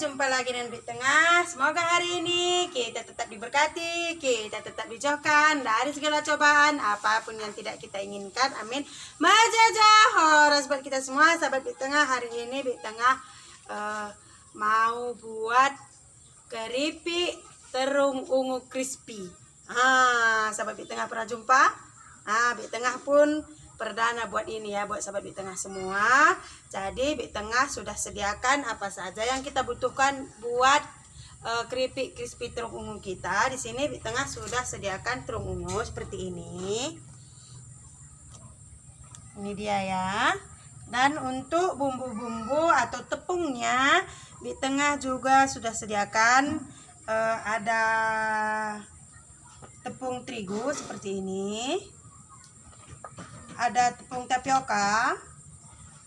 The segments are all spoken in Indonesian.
jumpa lagi dengan Bik Tengah. Semoga hari ini kita tetap diberkati, kita tetap dijauhkan dari segala cobaan apapun yang tidak kita inginkan. Amin. Majajah horas buat kita semua, sahabat Bik Tengah. Hari ini Bik Tengah mau buat keripik terung ungu crispy. Sahabat Bik Tengah pernah jumpa? Bik Tengah pun perdana buat ini ya, buat sahabat Bik Tengah semua. Jadi Bik Tengah sudah sediakan apa saja yang kita butuhkan buat keripik crispy terung ungu kita. Di sini Bik Tengah sudah sediakan terung ungu seperti ini. Ini dia ya. Dan untuk bumbu-bumbu atau tepungnya Bik Tengah juga sudah sediakan ada tepung terigu seperti ini. Ada tepung tapioka,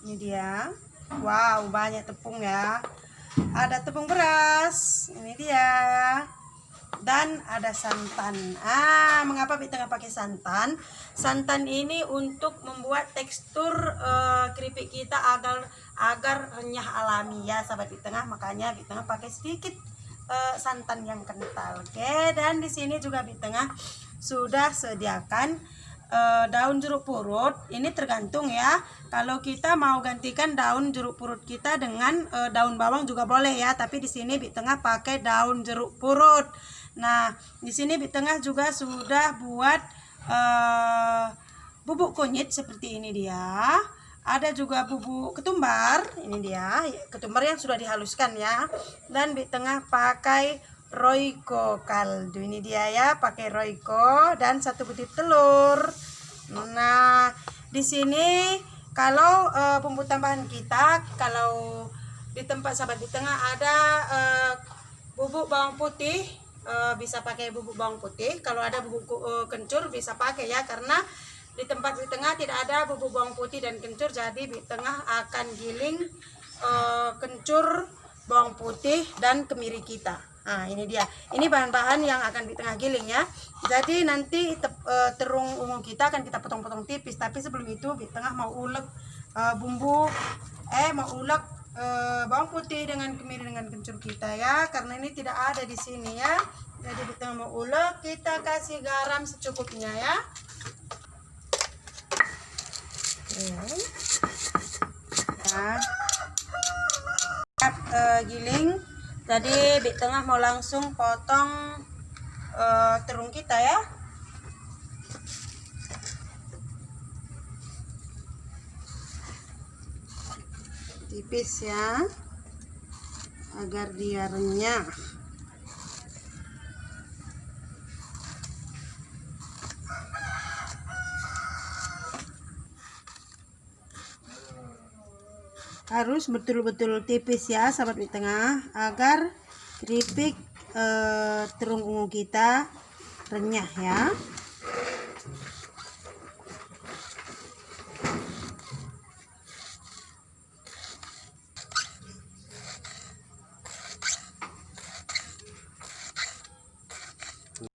ini dia. Wow, banyak tepung ya. Ada tepung beras, ini dia. Dan ada santan. Mengapa Bik Tengah pakai santan? Santan ini untuk membuat tekstur keripik kita agar renyah alami ya, sahabat Bik Tengah. Makanya Bik Tengah pakai sedikit santan yang kental. Oke, dan di sini juga Bik Tengah sudah sediakan daun jeruk purut. Ini tergantung ya, kalau kita mau gantikan daun jeruk purut kita dengan daun bawang juga boleh ya, tapi di sini Bik Tengah pakai daun jeruk purut. Nah, di sini Bik Tengah juga sudah buat bubuk kunyit seperti ini dia. Ada juga bubuk ketumbar, ini dia ketumbar yang sudah dihaluskan ya. Dan Bik Tengah pakai Royco kaldu, ini dia ya, pakai Royco, dan 1 butir telur. Nah, di sini kalau bumbu tambahan kita, kalau di tempat sahabat Bik Tengah ada bubuk bawang putih, bisa pakai bubuk bawang putih. Kalau ada bubuk kencur bisa pakai ya, karena di tempat Bik Tengah tidak ada bubuk bawang putih dan kencur, jadi Bik Tengah akan giling kencur, bawang putih, dan kemiri kita. Ini dia. Ini bahan-bahan yang akan Bik Tengah giling ya. Jadi nanti terung ungu kita akan kita potong-potong tipis. Tapi sebelum itu Bik Tengah mau ulek bawang putih dengan kemiri dengan kencur kita ya. Karena ini tidak ada di sini ya. Jadi Bik Tengah mau ulek, kita kasih garam secukupnya ya. Giling. Jadi Bik Tengah mau langsung potong terung kita ya. Tipis ya, agar dia renyah. Harus betul-betul tipis ya, sahabat Bik Tengah, agar keripik terung ungu kita renyah ya.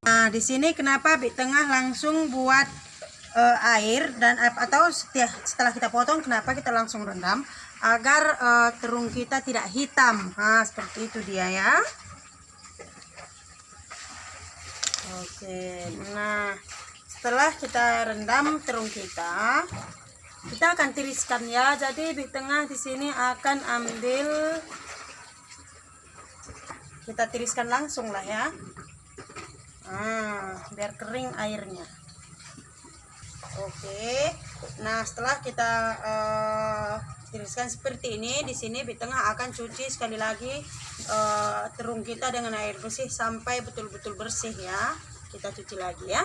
Nah, di sini kenapa Bik Tengah langsung buat air dan atau setelah kita potong, kenapa kita langsung rendam? Agar terung kita tidak hitam. Seperti itu dia ya. Oke, nah setelah kita rendam terung kita akan tiriskan ya. Jadi Bik Tengah di sini akan ambil, kita tiriskan langsung lah ya. Biar kering airnya. Oke, nah setelah kita tiriskan seperti ini, di sini Bik Tengah akan cuci sekali lagi terung kita dengan air bersih sampai betul-betul bersih ya. Kita cuci lagi ya.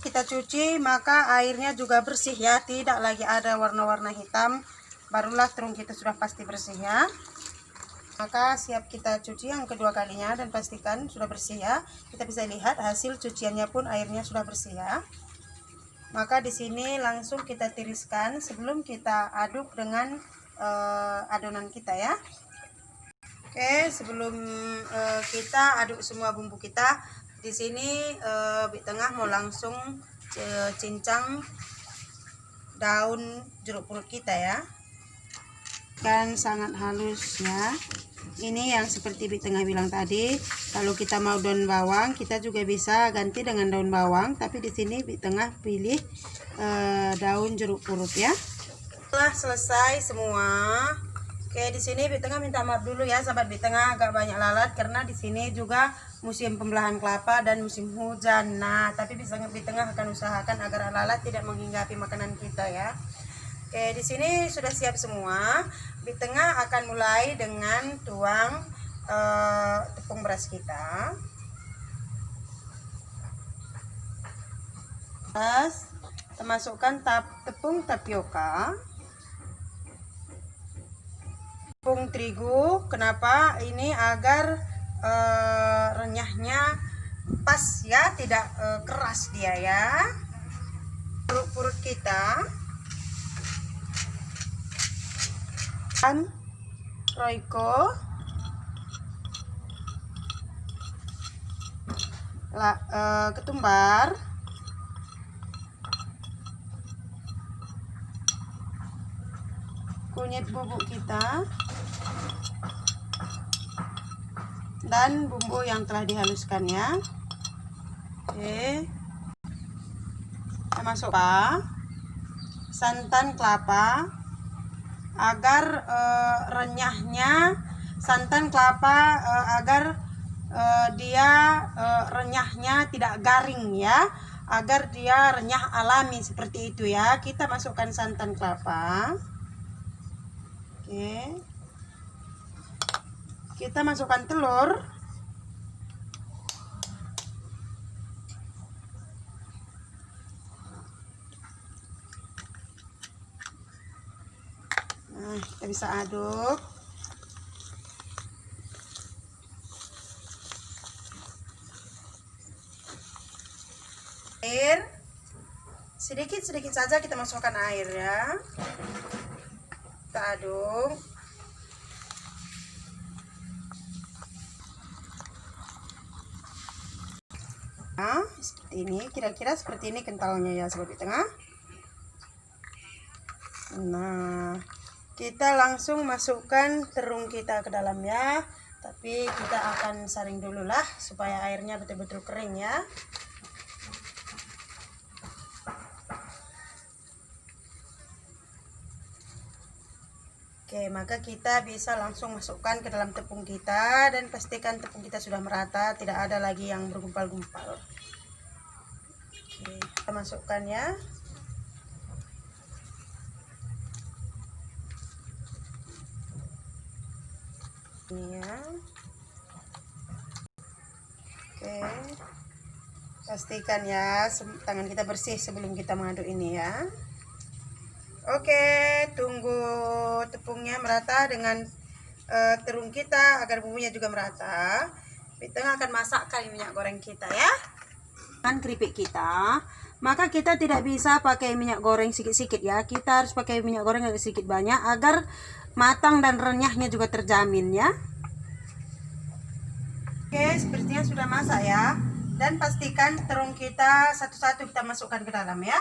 Kita cuci maka airnya juga bersih ya, tidak lagi ada warna-warna hitam. Barulah terung kita sudah pasti bersih ya. Maka siap kita cuci yang kedua kalinya dan pastikan sudah bersih ya. Kita bisa lihat hasil cuciannya pun airnya sudah bersih ya. Maka di sini langsung kita tiriskan sebelum kita aduk dengan adonan kita ya. Oke, sebelum kita aduk semua bumbu kita, di sini Bik Tengah mau langsung cincang daun jeruk purut kita ya. Kan sangat halus ya. Ini yang seperti Bi Tengah bilang tadi, kalau kita mau daun bawang, kita juga bisa ganti dengan daun bawang, tapi di sini Bi Tengah pilih daun jeruk purut ya. Setelah selesai semua, oke, di sini Bi Tengah minta maaf dulu ya sahabat Bi Tengah, agak banyak lalat karena di sini juga musim pembelahan kelapa dan musim hujan. Nah, tapi Bi Tengah akan usahakan agar lalat tidak menghinggapi makanan kita ya. Oke, di sini sudah siap semua. Bi Tengah akan mulai dengan tuang tepung beras kita. Terus kita masukkan tepung tapioka. Tepung terigu, kenapa? Ini agar renyahnya pas ya, tidak keras dia ya. Purut kita, dan Royco, ketumbar, kunyit bubuk kita, dan bumbu yang telah dihaluskan ya. Oke, kita masukkan santan kelapa agar renyahnya santan kelapa agar dia renyahnya tidak garing ya, agar dia renyah alami seperti itu ya. Kita masukkan santan kelapa. Oke, kita masukkan telur. Nah, kita bisa aduk. Air sedikit-sedikit saja kita masukkan air ya. Kita aduk. Nah, seperti ini, kira-kira seperti ini kentalnya ya sobat Bi Tengah. Nah, kita langsung masukkan terung kita ke dalamnya, tapi kita akan saring dulu lah supaya airnya betul-betul kering ya. Oke, maka kita bisa langsung masukkan ke dalam tepung kita dan pastikan tepung kita sudah merata, tidak ada lagi yang bergumpal-gumpal. Oke, kita masukkan ya. Ini ya. Oke, pastikan ya tangan kita bersih sebelum kita mengaduk ini ya. Oke, tunggu tepungnya merata dengan terung kita agar bumbunya juga merata. Bi Tengah akan masakkan minyak goreng kita ya. Dengan keripik kita, maka kita tidak bisa pakai minyak goreng sedikit-sedikit ya. Kita harus pakai minyak goreng agak sedikit banyak agar matang dan renyahnya juga terjamin ya. Oke, sepertinya sudah masak ya. Dan pastikan terung kita satu-satu kita masukkan ke dalam ya.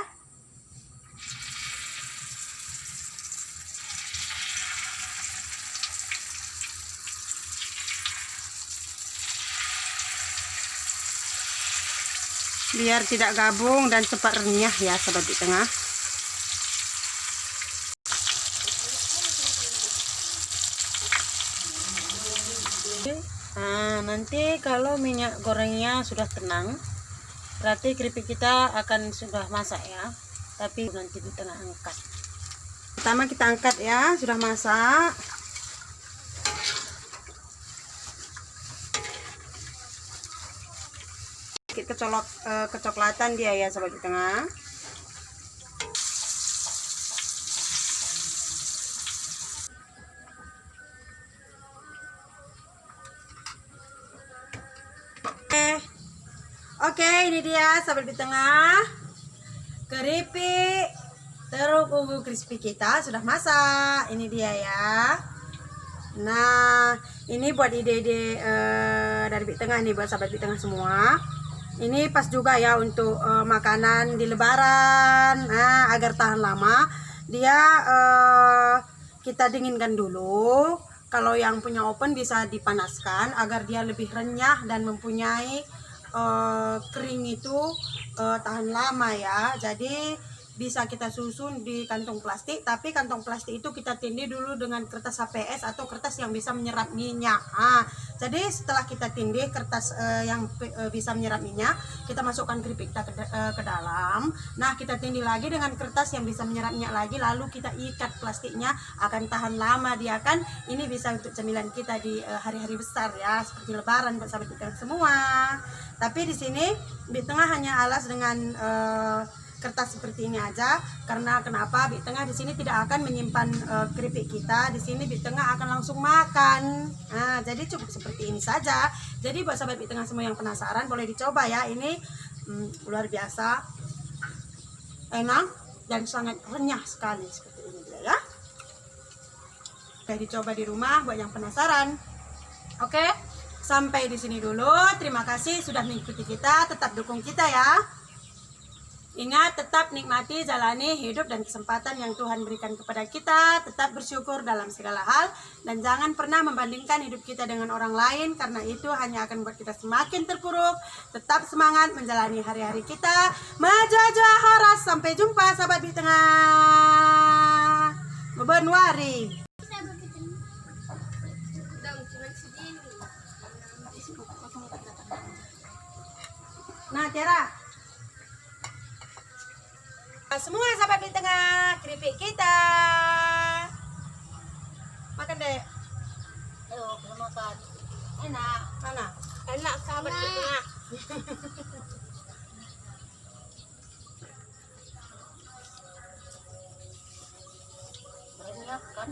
Biar tidak gabung dan cepat renyah ya sobat Bi Tengah. Nah, nanti kalau minyak gorengnya sudah tenang, berarti keripik kita akan sudah masak ya. Tapi nanti Bi Tengah angkat. Pertama kita angkat ya, sudah masak. Sedikit kecoklatan dia ya sobat Bi Tengah. Oke, ini dia sobat Bi Tengah, keripik terung ungu crispy kita sudah masak. Ini dia ya. Nah, ini buat ide-ide dari Bi Tengah nih, buat sahabat Bi Tengah semua. Ini pas juga ya untuk makanan di Lebaran. Nah, agar tahan lama, dia kita dinginkan dulu. Kalau yang punya oven bisa dipanaskan agar dia lebih renyah dan mempunyai kering itu tahan lama ya. Jadi bisa kita susun di kantong plastik, tapi kantong plastik itu kita tindih dulu dengan kertas HPS atau kertas yang bisa menyerap minyak. Jadi setelah kita tindih kertas yang bisa menyerap minyak, kita masukkan keripik kita ke dalam. Nah, kita tindih lagi dengan kertas yang bisa menyerap minyak lagi, lalu kita ikat plastiknya, akan tahan lama dia kan. Ini bisa untuk cemilan kita di hari-hari besar ya, seperti Lebaran buat sahabat kita semua. Tapi di sini di tengah hanya alas dengan kertas seperti ini aja, karena kenapa? Di tengah di sini tidak akan menyimpan keripik kita. Di sini di tengah akan langsung makan. Nah, jadi cukup seperti ini saja. Jadi buat sahabat di tengah semua yang penasaran boleh dicoba ya. Ini luar biasa enak dan sangat renyah sekali seperti ini dia ya. Boleh dicoba di rumah buat yang penasaran. Oke, sampai di sini dulu. Terima kasih sudah mengikuti kita. Tetap dukung kita ya. Ingat, tetap nikmati, jalani hidup dan kesempatan yang Tuhan berikan kepada kita. Tetap bersyukur dalam segala hal. Dan jangan pernah membandingkan hidup kita dengan orang lain, karena itu hanya akan membuat kita semakin terpuruk. Tetap semangat menjalani hari-hari kita. Majajah haras. Sampai jumpa sahabat di tengah. Bebenwari. Nah, Tiara. Semua sahabat di tengah, keripik kita. Makan deh. Ayo, kita makan. Enak. Mana? Enak sahabat di tengah. Banyak kan?